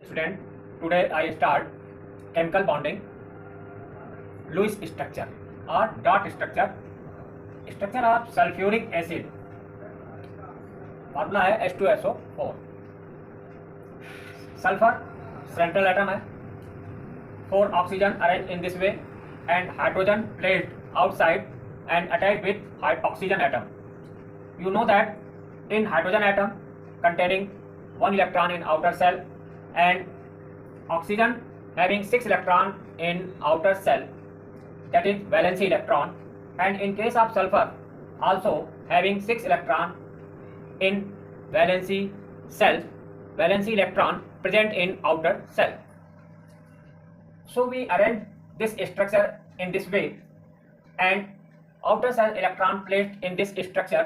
Student, today I start chemical bonding, Lewis structure or dot structure. Structure of sulfuric acid. Formula है H2SO4. Sulphur central atom है. 4 oxygen arranged in this way and hydrogen placed outside and attached with oxygen atom. You know that in hydrogen atom containing 1 electron in outer shell and oxygen having 6 electron in outer shell, that is valency electron, and in case of sulfur also having 6 electron in valency shell, valency electron present in outer shell. So we arrange this structure in this way and outer shell electron placed in this structure.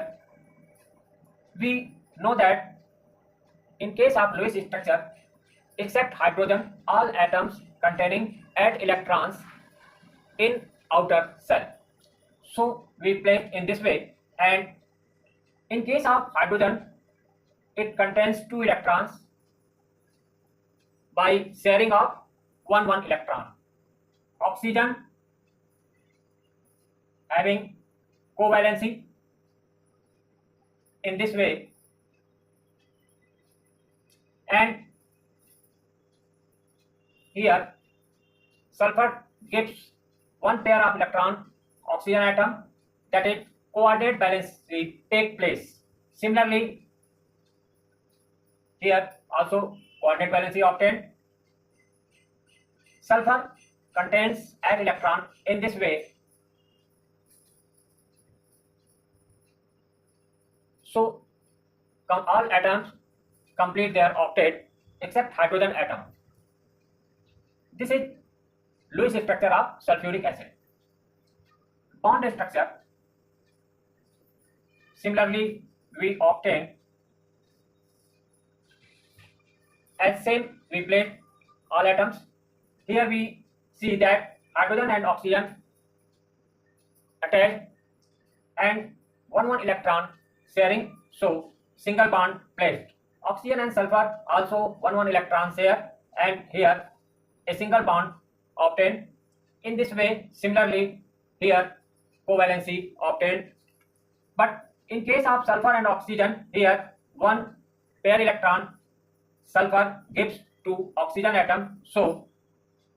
We know that in case of Lewis structure, except hydrogen, all atoms containing 8 electrons in outer shell. So we place in this way, and in case of hydrogen, it contains 2 electrons by sharing of 1 electron. Oxygen having covalency in this way, and here sulfur gives 1 pair of electron oxygen atom, that is coordinate balance take place. Similarly, here also coordinate balance obtained. Sulfur contains 8 electron in this way. So all atoms complete their octet except hydrogen atom. This is Lewis structure of sulfuric acid. Bond structure. Similarly, we obtain as same we place all atoms. Here we see that hydrogen and oxygen attached and 1 electron sharing, so single bond placed. Oxygen and sulfur also 1 electron share, and here a single bond obtained. In this way, similarly here covalency obtained. But in case of sulfur and oxygen, here 1 pair electron sulfur gives to oxygen atom, so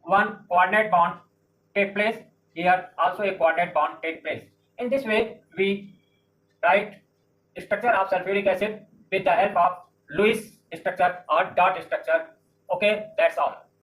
1 coordinate bond take place. Here also a coordinate bond take place. In this way, we write structure of sulfuric acid with the help of Lewis structure or dot structure. Okay, that's all.